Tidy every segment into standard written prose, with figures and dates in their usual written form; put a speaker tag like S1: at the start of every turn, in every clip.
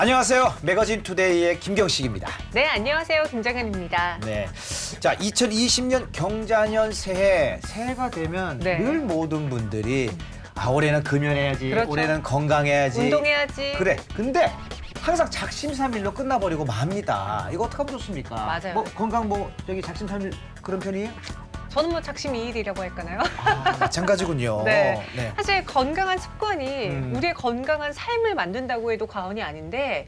S1: 안녕하세요. 매거진 투데이의 김경식입니다.
S2: 네, 안녕하세요. 김정현입니다.
S1: 네. 자, 2020년 경자년 새해가 되면
S2: 네.
S1: 늘 모든 분들이 올해는 금연해야지,
S2: 그렇죠.
S1: 올해는 건강해야지.
S2: 운동해야지.
S1: 그래. 근데 항상 작심삼일로 끝나버리고 맙니다. 이거 어떻게 하면 좋습니까?
S2: 맞아요.
S1: 뭐 건강 작심삼일 그런 편이에요?
S2: 저는 뭐 작심이일이라고 할까나요?
S1: 마찬가지군요.
S2: 네.
S1: 네.
S2: 사실 건강한 습관이 우리의 건강한 삶을 만든다고 해도 과언이 아닌데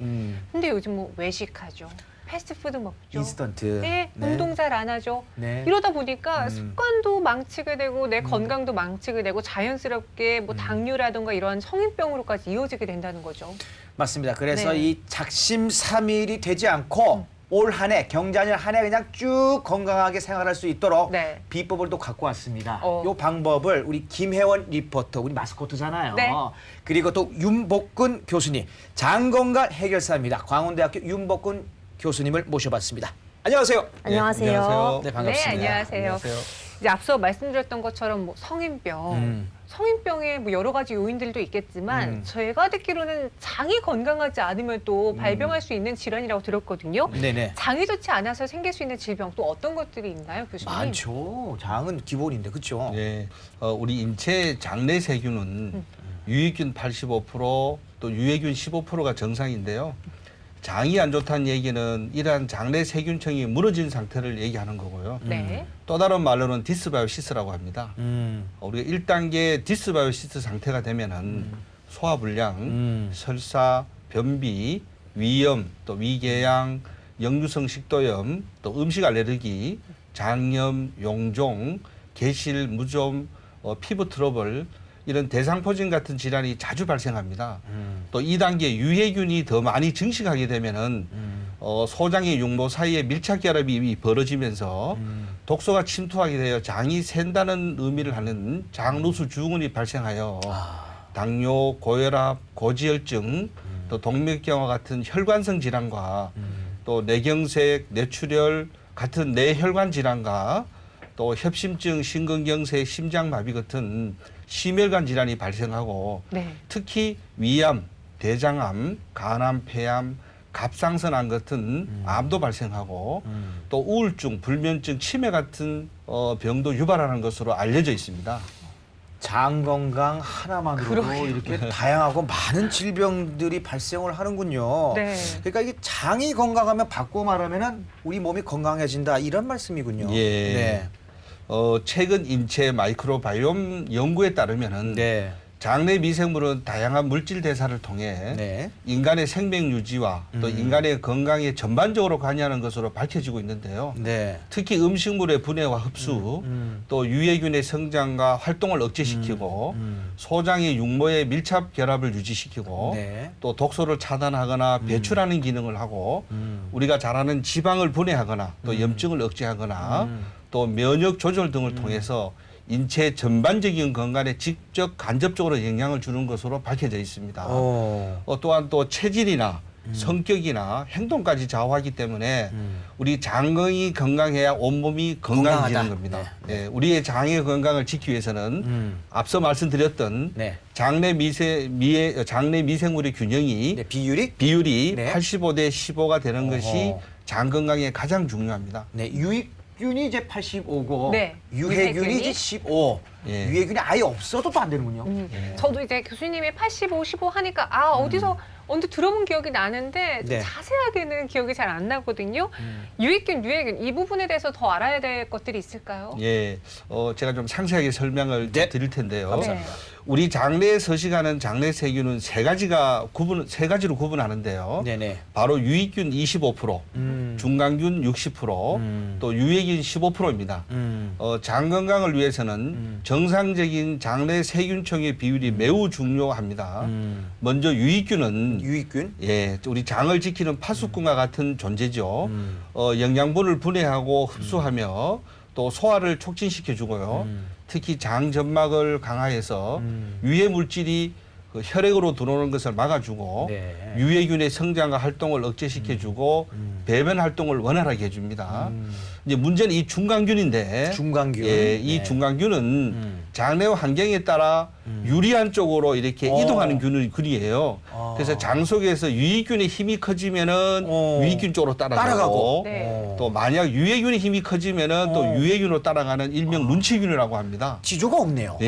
S2: 근데 요즘 뭐 외식하죠. 패스트푸드 먹죠.
S1: 인스턴트.
S2: 네, 운동 잘 안 하죠.
S1: 네.
S2: 이러다 보니까 습관도 망치게 되고 내 건강도 망치게 되고 자연스럽게 뭐 당뇨라든가 이런 성인병으로까지 이어지게 된다는 거죠.
S1: 맞습니다. 그래서
S2: 네.
S1: 이 작심삼일이 되지 않고 올 한 해, 경자년 한 해 그냥 쭉 건강하게 생활할 수 있도록
S2: 네.
S1: 비법을 또 갖고 왔습니다.
S2: 어.
S1: 이 방법을 우리 김혜원 리포터, 우리 마스코트잖아요.
S2: 네.
S1: 그리고 또 윤복근 교수님, 장건강 해결사입니다. 광운대학교 윤복근 교수님을 모셔봤습니다. 안녕하세요.
S3: 안녕하세요.
S4: 안녕하세요.
S1: 네, 반갑습니다.
S2: 네, 안녕하세요. 이제 앞서 말씀드렸던 것처럼 뭐 성인병, 성인병에 뭐 여러 가지 요인들도 있겠지만 제가 듣기로는 장이 건강하지 않으면 또 발병할 수 있는 질환이라고 들었거든요.
S1: 네네.
S2: 장이 좋지 않아서 생길 수 있는 질병 또 어떤 것들이 있나요, 교수님?
S1: 많죠. 장은 기본인데, 그렇죠?
S4: 네, 우리 인체 장내 세균은 유익균 85%, 또 유해균 15%가 정상인데요. 장이 안 좋다는 얘기는 이러한 장내 세균층이 무너진 상태를 얘기하는 거고요.
S2: 네.
S4: 또 다른 말로는 디스바이오시스라고 합니다.
S1: 음.
S4: 우리가 1단계 디스바이오시스 상태가 되면은 소화불량, 설사, 변비, 위염, 또 위궤양, 역류성 식도염, 또 음식 알레르기, 장염, 용종, 개실, 무좀, 피부 트러블 이런 대상포진 같은 질환이 자주 발생합니다. 또 2단계 유해균이 더 많이 증식하게 되면은 소장의 육모 사이에 밀착 결합이 벌어지면서 독소가 침투하게 되어 장이 샌다는 의미를 하는 장루수 주근이 발생하여 당뇨, 고혈압, 고지혈증, 또 동맥경화 같은 혈관성 질환과 또 뇌경색, 뇌출혈 같은 뇌혈관 질환과 또 협심증, 심근경색, 심장마비 같은 심혈관 질환이 발생하고
S2: 네.
S4: 특히 위암, 대장암, 간암, 폐암, 갑상선암 같은 암도 발생하고 또 우울증, 불면증, 치매 같은 병도 유발하는 것으로 알려져 있습니다.
S1: 장 건강 하나만으로도
S2: 그러게요.
S1: 이렇게 다양하고 많은 질병들이 발생을 하는군요.
S2: 네.
S1: 그러니까 이게 장이 건강하면 바꿔 말하면은 우리 몸이 건강해진다 이런 말씀이군요.
S4: 예.
S1: 네.
S4: 최근 인체 마이크로바이옴 연구에 따르면은
S1: 네.
S4: 장내 미생물은 다양한 물질 대사를 통해
S1: 네.
S4: 인간의 생명 유지와 또 인간의 건강에 전반적으로 관여하는 것으로 밝혀지고 있는데요.
S1: 네.
S4: 특히 음식물의 분해와 흡수, 또 유해균의 성장과 활동을 억제시키고 소장의 육모의 밀착 결합을 유지시키고
S1: 네.
S4: 또 독소를 차단하거나 배출하는 기능을 하고 우리가 잘 아는 지방을 분해하거나 또 염증을 억제하거나 또 면역 조절 등을 통해서 인체 전반적인 건강에 직접 간접적으로 영향을 주는 것으로 밝혀져 있습니다. 또한 또 체질이나 성격이나 행동까지 좌우하기 때문에 우리 장이 건강해야 온몸이 건강해지는
S1: 건강하다.
S4: 겁니다. 네, 우리의 장의 건강을 지키기 위해서는 앞서 말씀드렸던
S1: 네.
S4: 장내 미생물의 균형이
S1: 네. 비율이
S4: 비율이
S1: 네.
S4: 85대 15가 되는 것이 장 건강에 가장 중요합니다.
S1: 네. 유익균이 이제 85고
S2: 네.
S1: 유해균이 이제 15.
S4: 예.
S1: 유해균이 아예 없어도 또 안 되는군요.
S2: 저도 이제 교수님이 85, 15 하니까 어디서 언제 들어본 기억이 나는데 좀
S1: 네.
S2: 자세하게는 기억이 잘 안 나거든요. 유익균, 유해균 이 부분에 대해서 더 알아야 될 것들이 있을까요?
S4: 예, 제가 좀 상세하게 설명을
S1: 네.
S4: 드릴 텐데요.
S1: 감사합니다.
S4: 우리 장내에 서식하는 장내 세균은 세 가지로 구분하는데요.
S1: 네네.
S4: 바로 유익균 25%, 중간균 60%, 또 유해균 15%입니다. 장 건강을 위해서는 정상적인 장내 세균총의 비율이 매우 중요합니다. 먼저 유익균은
S1: 유익균.
S4: 예, 우리 장을 지키는 파수꾼과 같은 존재죠. 영양분을 분해하고 흡수하며 또 소화를 촉진시켜 주고요. 특히 장 점막을 강화해서 유해 물질이 그 혈액으로 들어오는 것을 막아주고
S1: 네.
S4: 유해균의 성장과 활동을 억제시켜주고 배변 활동을 원활하게 해줍니다. 이제 문제는 이 중간균인데
S1: 중간균.
S4: 예, 이
S1: 네.
S4: 중간균은 장내 환경에 따라 유리한 쪽으로 이렇게 이동하는 균이에요. 그래서 장 속에서 유익균의 힘이 커지면은 유익균 쪽으로 따라가고
S2: 네.
S4: 또 만약 유해균의 힘이 커지면은 또 유해균으로 따라가는 일명 눈치균이라고 합니다.
S1: 지조가 없네요.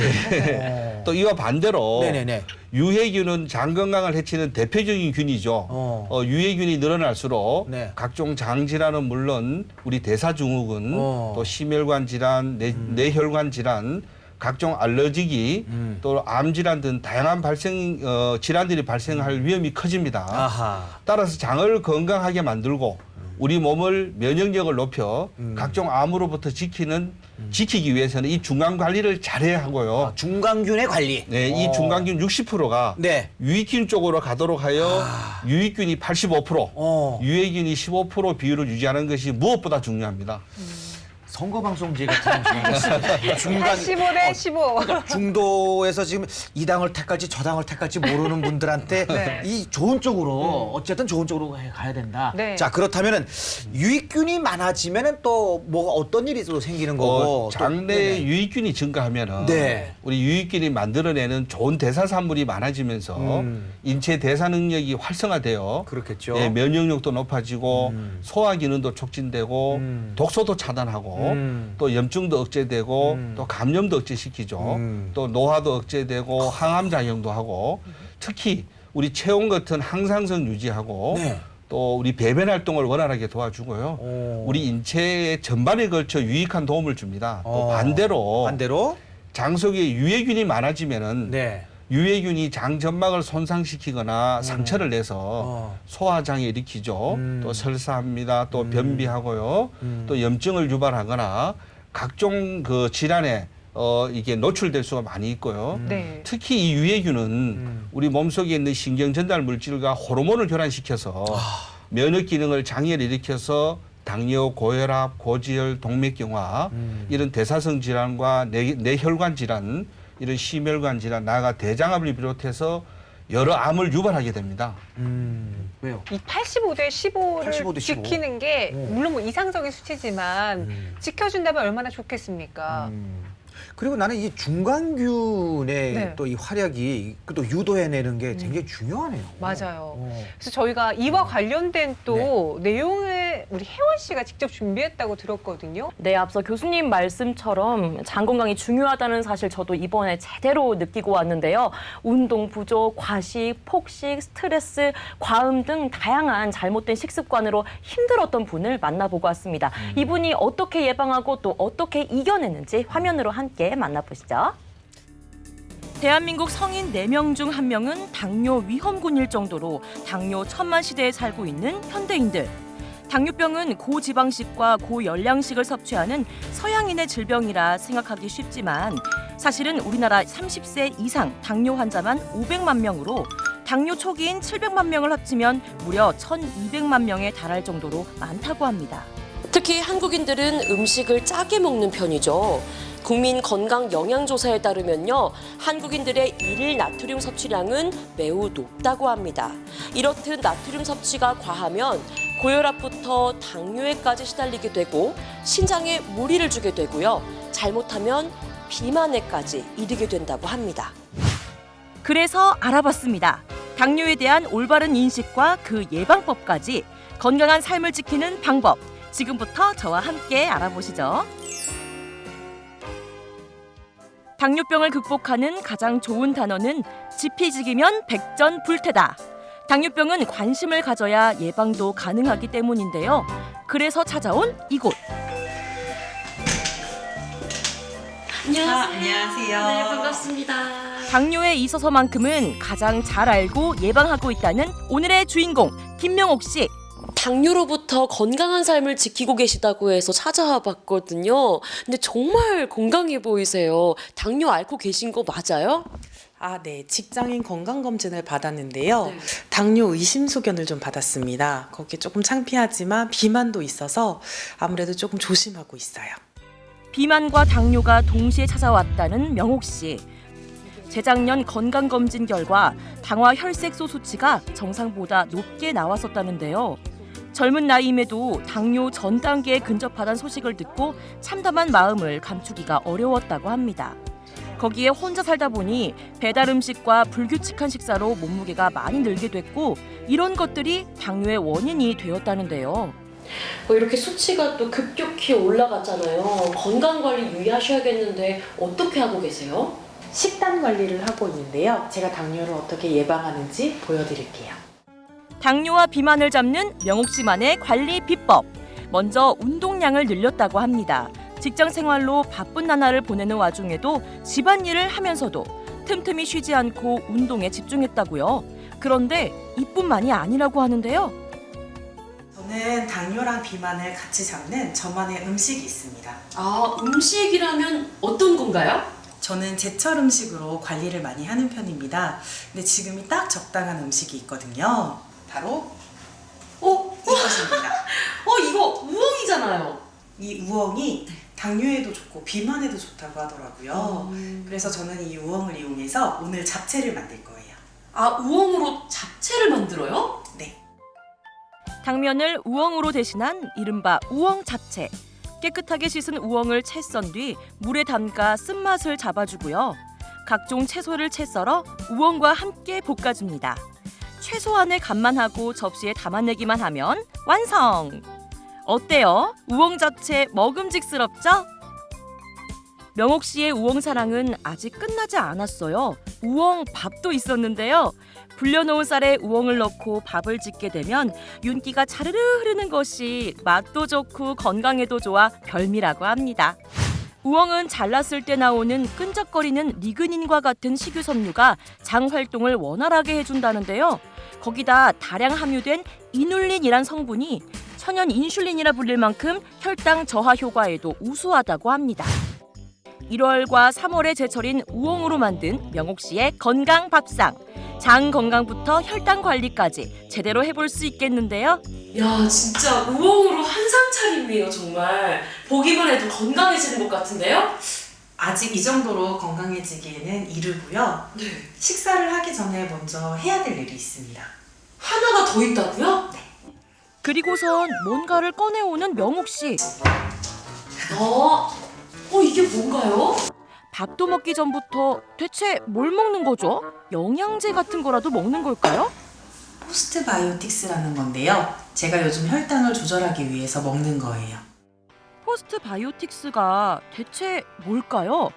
S4: 또 이와 반대로
S1: 네네네.
S4: 유해균은 장 건강을 해치는 대표적인 균이죠. 유해균이 늘어날수록
S1: 네.
S4: 각종 장 질환은 물론 우리 대사증후군, 또 심혈관 질환, 뇌혈관 질환, 각종 알러지기, 또 암 질환 등 다양한 질환들이 발생할 위험이 커집니다.
S1: 아하.
S4: 따라서 장을 건강하게 만들고 우리 몸을 면역력을 높여 각종 암으로부터 지키기 위해서는 이 중간 관리를 잘해야 하고요.
S1: 중간균의 관리.
S4: 네, 이 중간균 60%가
S1: 네.
S4: 유익균 쪽으로 가도록 하여 유익균이 85%, 유해균이 15% 비율을 유지하는 것이 무엇보다 중요합니다.
S1: 선거방송제 같은 중간
S2: 85대 15.
S1: 중도에서 지금 이 당을 택할지 저 당을 택할지 모르는 분들한테
S2: 네.
S1: 이 좋은 쪽으로 어쨌든 좋은 쪽으로 가야 된다.
S2: 네.
S1: 자 그렇다면은 유익균이 많아지면은 또 뭐가 어떤 일이 또 생기는 거고
S4: 장내
S1: 네네.
S4: 유익균이 증가하면은
S1: 네.
S4: 우리 유익균이 만들어내는 좋은 대사산물이 많아지면서 인체 대사 능력이 활성화되어
S1: 그렇겠죠.
S4: 네, 면역력도 높아지고 소화 기능도 촉진되고 독소도 차단하고 또 염증도 억제되고 또 감염도 억제시키죠. 또 노화도 억제되고 항암 작용도 하고 특히 우리 체온 같은 항상성 유지하고
S1: 네.
S4: 또 우리 배변 활동을 원활하게 도와주고요. 우리 인체의 전반에 걸쳐 유익한 도움을 줍니다. 또 반대로 장 속에 유해균이 많아지면은
S1: 네.
S4: 유해균이 장 점막을 손상시키거나 상처를 내서 소화장애 일으키죠. 또 설사합니다. 또 변비하고요. 또 염증을 유발하거나 각종 그 질환에 이게 노출될 수가 많이 있고요.
S2: 네.
S4: 특히 이 유해균은 우리 몸속에 있는 신경 전달 물질과 호르몬을 교란시켜서 면역 기능을 장애를 일으켜서 당뇨, 고혈압, 고지혈, 동맥경화 이런 대사성 질환과 뇌혈관 질환 이런 심혈관 질환, 나아가 대장암을 비롯해서 여러 암을 유발하게 됩니다.
S1: 왜요?
S2: 이 85대 15를
S1: 85대 15.
S2: 지키는 게 물론 뭐 이상적인 수치지만 지켜준다면 얼마나 좋겠습니까?
S1: 그리고 나는 이 중간균의
S2: 네.
S1: 또 이 활약이 또 유도해내는 게 굉장히 중요하네요.
S2: 맞아요.
S1: 어.
S2: 그래서 저희가 이와 관련된 또 내용을 우리 혜원 씨가 직접 준비했다고 들었거든요.
S3: 네, 앞서 교수님 말씀처럼 장 건강이 중요하다는 사실 저도 이번에 제대로 느끼고 왔는데요. 운동 부족, 과식, 폭식, 스트레스, 과음 등 다양한 잘못된 식습관으로 힘들었던 분을 만나보고 왔습니다. 이분이 어떻게 예방하고 또 어떻게 이겨냈는지 화면으로 함께 만나보시죠. 대한민국 성인 4명 중 1명은 당뇨 위험군일 정도로 당뇨 천만 시대에 살고 있는 현대인들. 당뇨병은 고지방식과 고열량식을 섭취하는 서양인의 질병이라 생각하기 쉽지만 사실은 우리나라 30세 이상 당뇨 환자만 500만 명으로 당뇨 초기인 700만 명을 합치면 무려 1,200만 명에 달할 정도로 많다고 합니다.
S5: 특히 한국인들은 음식을 짜게 먹는 편이죠. 국민 건강 영양조사에 따르면요, 한국인들의 일일 나트륨 섭취량은 매우 높다고 합니다. 이렇듯 나트륨 섭취가 과하면 고혈압부터 당뇨에까지 시달리게 되고 신장에 무리를 주게 되고요. 잘못하면 비만에까지 이르게 된다고 합니다.
S3: 그래서 알아봤습니다. 당뇨에 대한 올바른 인식과 그 예방법까지 건강한 삶을 지키는 방법. 지금부터 저와 함께 알아보시죠. 당뇨병을 극복하는 가장 좋은 단어는 지피지기면 백전불태다. 당뇨병은 관심을 가져야 예방도 가능하기 때문인데요. 그래서 찾아온 이곳.
S5: 안녕하세요. 네, 반갑습니다.
S3: 당뇨에 있어서만큼은 가장 잘 알고 예방하고 있다는 오늘의 주인공 김명옥 씨.
S5: 당뇨로부터 건강한 삶을 지키고 계시다고 해서 찾아와 봤거든요. 근데 정말 건강해 보이세요. 당뇨 앓고 계신 거 맞아요?
S6: 네. 직장인 건강검진을 받았는데요.
S5: 네.
S6: 당뇨 의심 소견을 좀 받았습니다. 거기에 조금 창피하지만 비만도 있어서 아무래도 조금 조심하고 있어요.
S3: 비만과 당뇨가 동시에 찾아왔다는 명옥 씨. 재작년 건강검진 결과 당화 혈색소 수치가 정상보다 높게 나왔었다는데요. 젊은 나이임에도 당뇨 전 단계에 근접하다는 소식을 듣고 참담한 마음을 감추기가 어려웠다고 합니다. 거기에 혼자 살다 보니 배달 음식과 불규칙한 식사로 몸무게가 많이 늘게 됐고 이런 것들이 당뇨의 원인이 되었다는데요.
S5: 이렇게 수치가 또 급격히 올라갔잖아요. 건강 관리 유의하셔야겠는데 어떻게 하고 계세요?
S6: 식단 관리를 하고 있는데요. 제가 당뇨를 어떻게 예방하는지 보여드릴게요.
S3: 당뇨와 비만을 잡는 명옥 씨만의 관리 비법. 먼저 운동량을 늘렸다고 합니다. 직장 생활로 바쁜 나날을 보내는 와중에도 집안일을 하면서도 틈틈이 쉬지 않고 운동에 집중했다고요. 그런데 이뿐만이 아니라고 하는데요.
S6: 저는 당뇨랑 비만을 같이 잡는 저만의 음식이 있습니다.
S5: 아, 음식이라면 어떤 건가요?
S6: 저는 제철 음식으로 관리를 많이 하는 편입니다. 근데 지금이 딱 적당한 음식이 있거든요. 바로 이것입니다.
S5: 이거 우엉이잖아요.
S6: 이 우엉이 당뇨에도 좋고 비만에도 좋다고 하더라고요. 그래서 저는 이 우엉을 이용해서 오늘 잡채를 만들 거예요.
S5: 아, 우엉으로 잡채를 만들어요?
S6: 네.
S3: 당면을 우엉으로 대신한 이른바 우엉 잡채. 깨끗하게 씻은 우엉을 채 썬 뒤 물에 담가 쓴맛을 잡아주고요. 각종 채소를 채 썰어 우엉과 함께 볶아줍니다. 최소한의 간만 하고 접시에 담아내기만 하면 완성! 어때요? 우엉 잡채 먹음직스럽죠? 명옥 씨의 우엉 사랑은 아직 끝나지 않았어요. 우엉 밥도 있었는데요. 불려놓은 쌀에 우엉을 넣고 밥을 짓게 되면 윤기가 자르르 흐르는 것이 맛도 좋고 건강에도 좋아 별미라고 합니다. 우엉은 잘랐을 때 나오는 끈적거리는 리그닌과 같은 식유섬유가 장 활동을 원활하게 해준다는데요. 거기다 다량 함유된 이눌린이란 성분이 천연 인슐린이라 불릴 만큼 혈당 저하 효과에도 우수하다고 합니다. 1월과 3월의 제철인 우엉으로 만든 명옥 씨의 건강 밥상. 장 건강부터 혈당 관리까지 제대로 해볼 수 있겠는데요.
S5: 야, 진짜 우엉으로 한상 차림이에요, 정말. 보기만 해도 건강해지는 것 같은데요?
S6: 아직 이 정도로 건강해지기에는 이르고요.
S5: 네.
S6: 식사를 하기 전에 먼저 해야 될 일이 있습니다.
S5: 하나가 더 있다고요? 네.
S3: 그리고선 뭔가를 꺼내오는 명옥 씨.
S5: 이게 뭔가요?
S3: 밥도 먹기 전부터 대체 뭘 먹는 거죠? 영양제 같은 거라도 먹는 걸까요?
S6: 포스트바이오틱스라는 건데요. 제가 요즘 혈당을 조절하기 위해서 먹는 거예요.
S3: 포스트바이오틱스가 대체 뭘까요?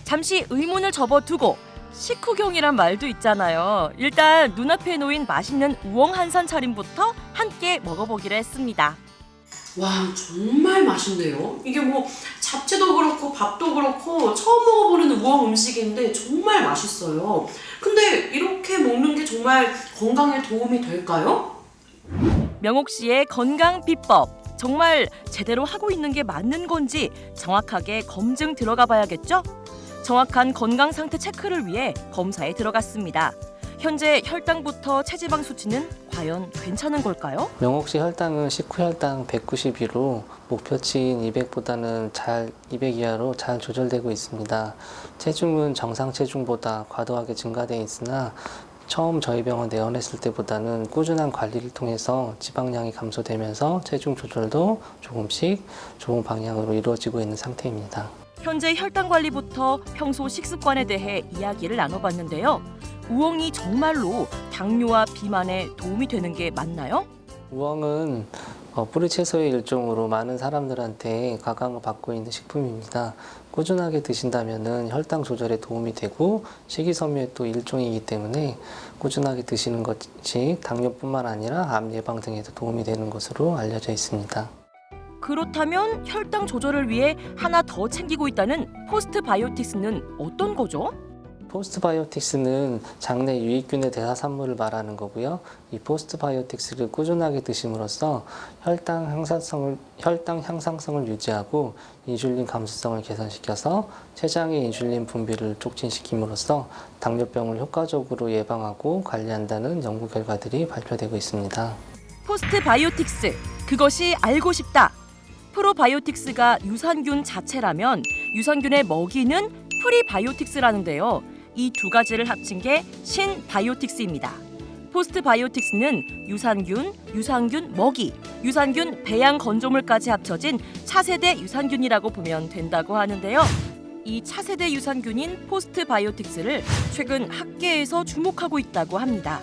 S3: 잠시 의문을 접어두고 식후경이란 말도 있잖아요. 일단 눈앞에 놓인 맛있는 우엉 한상 차림부터 함께 먹어보기로 했습니다.
S5: 와, 정말 맛있네요. 이게 뭐 잡채도 그렇고 밥도 그렇고 처음 먹어보는 우엉 음식인데 정말 맛있어요. 근데 이렇게 먹는 게 정말 건강에 도움이 될까요?
S3: 명옥 씨의 건강 비법. 정말 제대로 하고 있는 게 맞는 건지 정확하게 검증 들어가 봐야겠죠? 정확한 건강 상태 체크를 위해 검사에 들어갔습니다. 현재 혈당부터 체지방 수치는 과연 괜찮은 걸까요?
S7: 명옥 씨 혈당은 식후 혈당 190으로 목표치인 200보다는 200 이하로 잘 조절되고 있습니다. 체중은 정상 체중보다 과도하게 증가되어 있으나 처음 저희 병원 내원했을 때보다는 꾸준한 관리를 통해서 지방량이 감소되면서 체중 조절도 조금씩 좋은 방향으로 이루어지고 있는 상태입니다.
S3: 현재 혈당 관리부터 평소 식습관에 대해 이야기를 나눠봤는데요. 우엉이 정말로 당뇨와 비만에 도움이 되는 게 맞나요?
S7: 우엉은 뿌리채소의 일종으로 많은 사람들한테 각광을 받고 있는 식품입니다. 꾸준하게 드신다면 혈당 조절에 도움이 되고 식이섬유의 또 일종이기 때문에 꾸준하게 드시는 것이 당뇨뿐만 아니라 암 예방 등에도 도움이 되는 것으로 알려져 있습니다.
S3: 그렇다면 혈당 조절을 위해 하나 더 챙기고 있다는 포스트바이오틱스는 어떤 거죠?
S7: 포스트바이오틱스는 장내 유익균의 대사산물을 말하는 거고요. 이 포스트바이오틱스를 꾸준하게 드심으로써 혈당 향상성을 유지하고 인슐린 감수성을 개선시켜서 췌장의 인슐린 분비를 촉진시킴으로써 당뇨병을 효과적으로 예방하고 관리한다는 연구 결과들이 발표되고 있습니다.
S3: 포스트바이오틱스, 그것이 알고 싶다. 프로바이오틱스가 유산균 자체라면 유산균의 먹이는 프리바이오틱스라는데요. 이 두 가지를 합친 게 신바이오틱스입니다. 포스트바이오틱스는 유산균, 유산균 먹이, 유산균 배양 건조물까지 합쳐진 차세대 유산균이라고 보면 된다고 하는데요. 이 차세대 유산균인 포스트바이오틱스를 최근 학계에서 주목하고 있다고 합니다.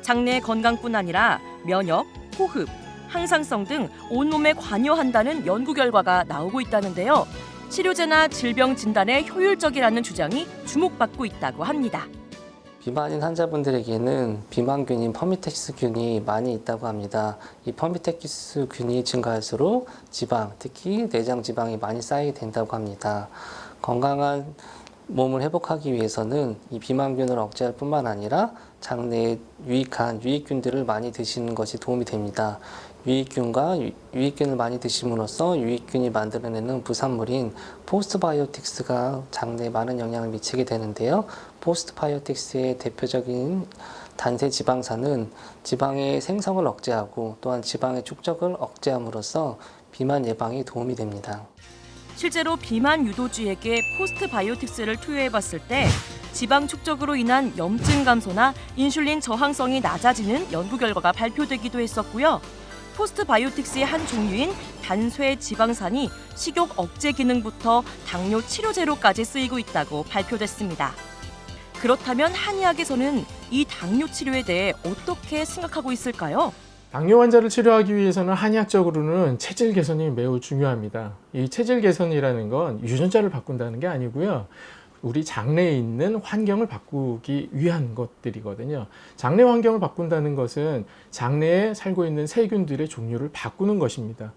S3: 장내 건강뿐 아니라 면역, 호흡, 항상성 등 온몸에 관여한다는 연구 결과가 나오고 있다는데요. 치료제나 질병 진단에 효율적이라는 주장이 주목받고 있다고 합니다.
S7: 비만인 환자분들에게는 비만균인 퍼미텍스균이 많이 있다고 합니다. 이 퍼미텍스균이 증가할수록 지방, 특히 내장 지방이 많이 쌓이게 된다고 합니다. 건강한 몸을 회복하기 위해서는 이 비만균을 억제할 뿐만 아니라 장내에 유익한 유익균들을 많이 드시는 것이 도움이 됩니다. 유익균과 유익균을 많이 드심으로써 유익균이 만들어내는 부산물인 포스트바이오틱스가 장내에 많은 영향을 미치게 되는데요. 포스트바이오틱스의 대표적인 단세 지방산은 지방의 생성을 억제하고 또한 지방의 축적을 억제함으로써 비만 예방에 도움이 됩니다.
S3: 실제로 비만 유도주에게 포스트바이오틱스를 투여해봤을 때 지방 축적으로 인한 염증 감소나 인슐린 저항성이 낮아지는 연구 결과가 발표되기도 했었고요. 포스트바이오틱스의 한 종류인 단쇄 지방산이 식욕 억제 기능부터 당뇨 치료제로까지 쓰이고 있다고 발표됐습니다. 그렇다면 한의학에서는 이 당뇨 치료에 대해 어떻게 생각하고 있을까요?
S8: 당뇨 환자를 치료하기 위해서는 한의학적으로는 체질 개선이 매우 중요합니다. 이 체질 개선이라는 건 유전자를 바꾼다는 게 아니고요. 우리 장내에 있는 환경을 바꾸기 위한 것들이거든요. 장내 환경을 바꾼다는 것은 장내에 살고 있는 세균들의 종류를 바꾸는 것입니다.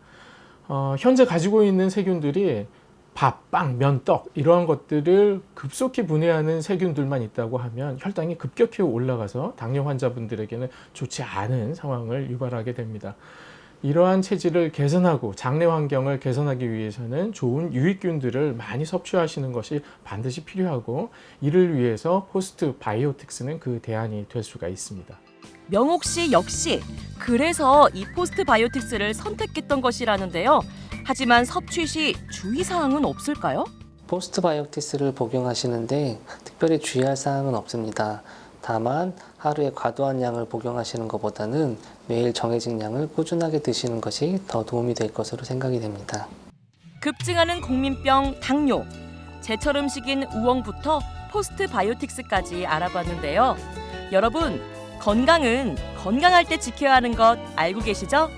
S8: 현재 가지고 있는 세균들이 밥, 빵, 면, 떡 이러한 것들을 급속히 분해하는 세균들만 있다고 하면 혈당이 급격히 올라가서 당뇨 환자분들에게는 좋지 않은 상황을 유발하게 됩니다. 이러한 체질을 개선하고 장내 환경을 개선하기 위해서는 좋은 유익균들을 많이 섭취하시는 것이 반드시 필요하고 이를 위해서 포스트바이오틱스는 그 대안이 될 수가 있습니다.
S3: 명옥 씨 역시 그래서 이 포스트바이오틱스를 선택했던 것이라는데요. 하지만 섭취 시 주의사항은 없을까요?
S7: 포스트바이오틱스를 복용하시는데 특별히 주의할 사항은 없습니다. 다만 하루에 과도한 양을 복용하시는 것보다는 매일 정해진 양을 꾸준하게 드시는 것이 더 도움이 될 것으로 생각이 됩니다.
S3: 급증하는 국민병 당뇨, 제철 음식인 우엉부터 포스트바이오틱스까지 알아봤는데요. 여러분, 건강은 건강할 때 지켜야 하는 것 알고 계시죠?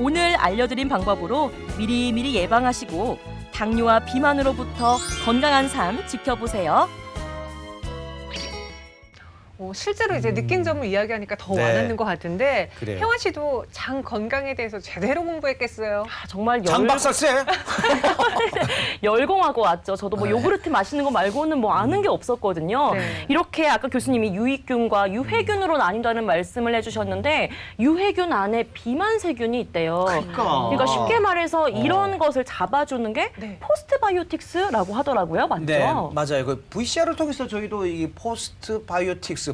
S3: 오늘 알려드린 방법으로 미리미리 예방하시고 당뇨와 비만으로부터 건강한 삶 지켜보세요.
S2: 실제로 이제 느낀 점을 이야기하니까 더
S1: 네.
S2: 와닿는 것 같은데
S1: 그래요.
S2: 혜원 씨도 장 건강에 대해서 제대로 공부했겠어요.
S3: 정말
S1: 장박사세.
S3: 열공하고 왔죠. 저도 뭐
S1: 네.
S3: 요구르트 마시는 거 말고는 뭐 아는 게 없었거든요.
S2: 네.
S3: 이렇게 아까 교수님이 유익균과 유해균으로 나뉜다는 말씀을 해주셨는데 유해균 안에 비만세균이 있대요. 그러니까 쉽게 말해서 이런 것을 잡아주는 게
S2: 네.
S3: 포스트바이오틱스라고 하더라고요. 맞죠?
S1: 네, 맞아요. 그 VCR을 통해서 저희도 이 포스트바이오틱스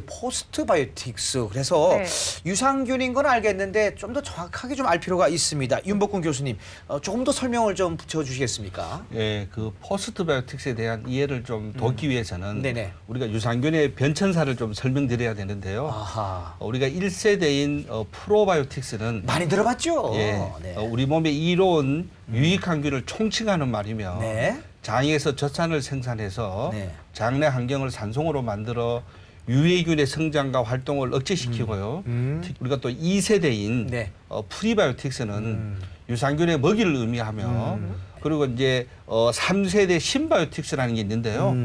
S1: 그래서
S2: 네.
S1: 유산균인 건 알겠는데 좀 더 정확하게 좀 알 필요가 있습니다. 윤복근 교수님, 조금 더 설명을 좀 붙여주시겠습니까?
S4: 예, 그 포스트바이오틱스에 대한 이해를 좀 돕기 위해서는
S1: 네네.
S4: 우리가 유산균의 변천사를 좀 설명드려야 되는데요.
S1: 아하.
S4: 우리가 1세대인 프로바이오틱스는
S1: 많이 들어봤죠?
S4: 예,
S1: 네.
S4: 우리 몸에 이로운 유익한 균을 총칭하는 말이며
S1: 네.
S4: 장에서 젖산을 생산해서
S1: 네.
S4: 장내 환경을 산성으로 만들어 유해균의 성장과 활동을 억제시키고요. 특히 우리가 또 2세대인
S1: 네.
S4: 프리바이오틱스는 유산균의 먹이를 의미하며 그리고 이제 3세대 신바이오틱스라는 게 있는데요.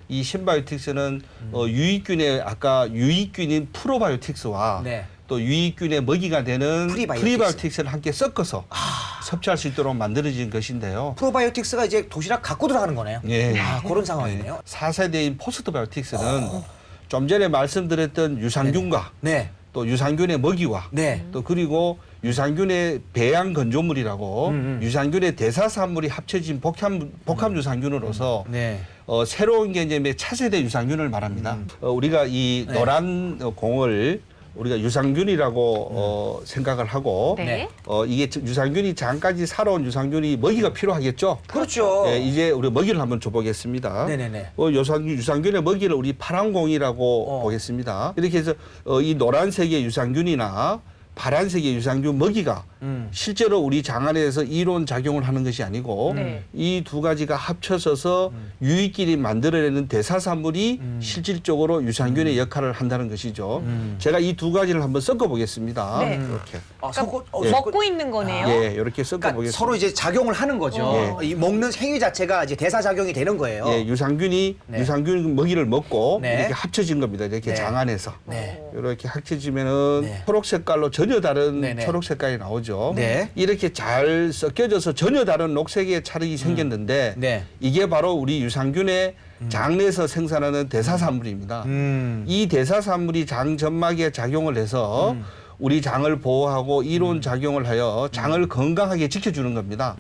S4: 이 신바이오틱스는 유익균의 아까 유익균인 프로바이오틱스와
S1: 네.
S4: 또 유익균의 먹이가 되는
S1: 프리바이오틱스.
S4: 프리바이오틱스를 함께 섞어서 섭취할 수 있도록 만들어진 것인데요.
S1: 프로바이오틱스가 이제 도시락 갖고 들어가는 거네요.
S4: 예.
S1: 아, 그런 상황이네요.
S4: 4세대인 포스트바이오틱스는 좀 전에 말씀드렸던 유산균과
S1: 네.
S4: 또 유산균의 먹이와
S1: 네.
S4: 또 그리고 유산균의 배양 건조물이라고 유산균의 대사산물이 합쳐진 복합 유산균으로서
S1: 네.
S4: 새로운 개념의 차세대 유산균을 말합니다. 우리가 이
S1: 네.
S4: 노란 공을 우리가 유산균이라고 생각을 하고
S2: 네.
S4: 이게 유산균이 장까지 살아온 유산균이 먹이가 필요하겠죠.
S1: 그렇죠.
S4: 예, 이제 우리 먹이를 한번 줘보겠습니다.
S1: 네네네.
S4: 유산균의 먹이를 우리 파란공이라고 보겠습니다. 이렇게 해서 이 노란색의 유산균이나 파란색의 유산균 먹이가 실제로 우리 장 안에서 이론 작용을 하는 것이 아니고
S2: 네.
S4: 이 두 가지가 합쳐져서 유익끼리 만들어내는 대사산물이 실질적으로 유산균의 역할을 한다는 것이죠. 제가 이 두 가지를 한번 섞어 보겠습니다.
S2: 네.
S4: 이렇게.
S2: 먹고 있는 거네요.
S4: 예, 이렇게 섞어
S1: 그러니까
S4: 보겠습니다.
S1: 서로 이제 작용을 하는 거죠. 이 먹는 행위 자체가 이제 대사 작용이 되는 거예요.
S4: 예, 유산균이
S1: 네.
S4: 유산균 먹이를 먹고
S1: 네.
S4: 이렇게 합쳐진 겁니다. 이렇게
S1: 네.
S4: 장 안에서.
S1: 네.
S4: 이렇게 합쳐지면은
S1: 네.
S4: 초록 색깔로 전혀 다른
S1: 네네.
S4: 초록 색깔이 나오죠.
S1: 네.
S4: 이렇게 잘 섞여져서 전혀 다른 녹색의 찰흙이 생겼는데
S1: 네.
S4: 이게 바로 우리 유산균의 장내에서 생산하는 대사산물입니다. 이 대사산물이 장 점막에 작용을 해서 우리 장을 보호하고 이론 작용을 하여 장을 건강하게 지켜주는 겁니다.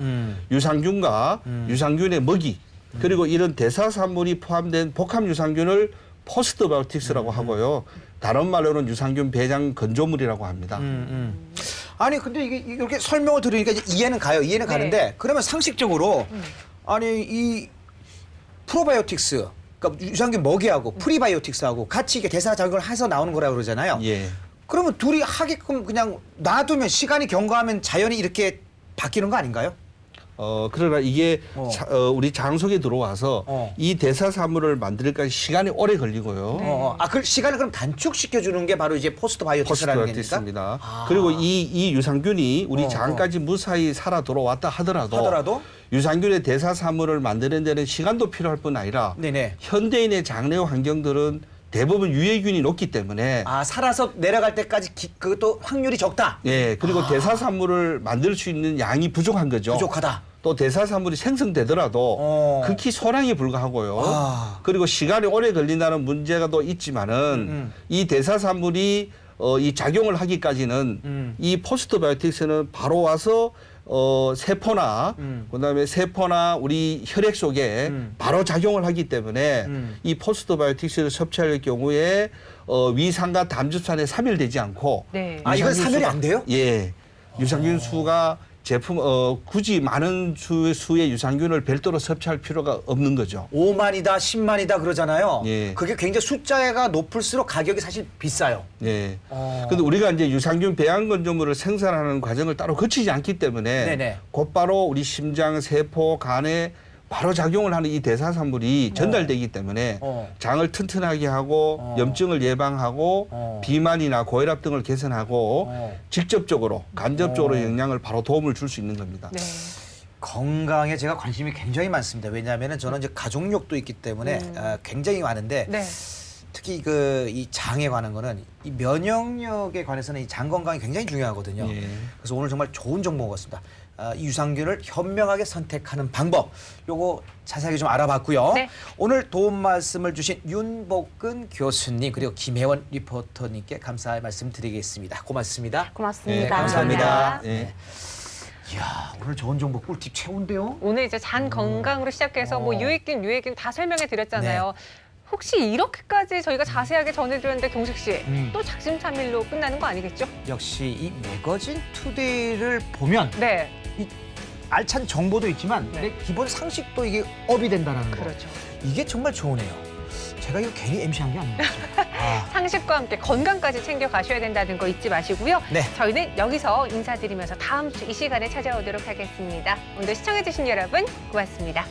S4: 유산균과 유산균의 먹이 그리고 이런 대사산물이 포함된 복합 유산균을 포스트바이오틱스라고 하고요. 다른 말로는 유산균 배장 건조물이라고 합니다.
S1: 아니 근데 이게 이렇게 설명을 들으니까 이제 이해는 가요. 이해는
S2: 네.
S1: 가는데 그러면 상식적으로 아니 이 프로바이오틱스 그러니까 유산균 먹이하고 프리바이오틱스하고 같이 이게 대사 작용을 해서 나오는 거라고 그러잖아요.
S4: 예.
S1: 그러면 둘이 하게끔 그냥 놔두면 시간이 경과하면 자연히 이렇게 바뀌는 거 아닌가요?
S4: 그러나 이게 우리 장 속에 들어와서 이 대사산물을 만들기까지 시간이 오래 걸리고요.
S1: 그 시간을 그럼 단축시켜 주는 게 바로 이제 포스트바이오틱스라는 겁니까?
S4: 포스트바이오틱스입니다. 그리고 이 유산균이 우리 장까지 무사히 살아 돌아왔다 하더라도 유산균의 대사산물을 만드는 데는 시간도 필요할 뿐 아니라
S1: 네네.
S4: 현대인의 장내 환경들은 대부분 유해균이 높기 때문에
S1: 살아서 내려갈 때까지 그것도 확률이 적다.
S4: 예, 그리고 대사산물을 만들 수 있는 양이 부족한 거죠.
S1: 부족하다.
S4: 또 대사산물이 생성되더라도 극히 소량에 불과하고요. 그리고 시간이 오래 걸린다는 문제가 또 있지만은 이 대사산물이 이 작용을 하기까지는 이 포스트바이오틱스는 바로 와서 세포나 그다음에 세포나 우리 혈액 속에 바로 작용을 하기 때문에 이 포스트바이오틱스를 섭취할 경우에 위산과 담즙산에 사멸되지 않고
S2: 네.
S1: 이건 사멸이 안 돼요?
S4: 예. 유산균 수가 제품 굳이 많은 수의 유산균을 별도로 섭취할 필요가 없는 거죠.
S1: 5만이다, 10만이다 그러잖아요.
S4: 예.
S1: 그게 굉장히 숫자가 높을수록 가격이 사실 비싸요.
S4: 예. 근데 우리가 이제 유산균 배양 건조물을 생산하는 과정을 따로 거치지 않기 때문에
S1: 네네.
S4: 곧바로 우리 심장, 세포, 간에 바로 작용을 하는 이 대사산물이 전달되기 때문에 장을 튼튼하게 하고 염증을 예방하고 비만이나 고혈압 등을 개선하고 직접적으로 간접적으로 영양을 바로 도움을 줄 수 있는 겁니다.
S2: 네.
S1: 건강에 제가 관심이 굉장히 많습니다. 왜냐하면 저는 이제 가족력도 있기 때문에 굉장히 많은데
S2: 네.
S1: 특히 이 장에 관한 거는 이 면역력에 관해서는 이 장 건강이 굉장히 중요하거든요.
S4: 예.
S1: 그래서 오늘 정말 좋은 정보 같습니다. 이 유산균을 현명하게 선택하는 방법, 요거 자세하게 좀 알아봤고요.
S2: 네.
S1: 오늘 도움 말씀을 주신 윤복근 교수님 그리고 김혜원 리포터님께 감사의 말씀 드리겠습니다. 고맙습니다.
S3: 고맙습니다.
S4: 네,
S1: 감사합니다.
S4: 예.
S1: 네. 이야, 오늘 좋은 정보 꿀팁 최고인데요.
S2: 오늘 이제 장 건강으로 시작해서 뭐 유익균 다 설명해 드렸잖아요. 혹시 이렇게까지 저희가 자세하게 전해드렸는데 경식 씨 또 작심삼일로 끝나는 거 아니겠죠?
S1: 역시 이 매거진 투데이를 보면
S2: 네.
S1: 알찬 정보도 있지만 내 기본 상식도 이게 업이 된다는 거.
S2: 그렇죠.
S1: 이게 정말 좋으네요. 제가 이거 괜히 MC한 게 아니죠.
S2: 상식과 함께 건강까지 챙겨 가셔야 된다는 거 잊지 마시고요.
S1: 네.
S2: 저희는 여기서 인사드리면서 다음 주 이 시간에 찾아오도록 하겠습니다. 오늘 시청해주신 여러분 고맙습니다.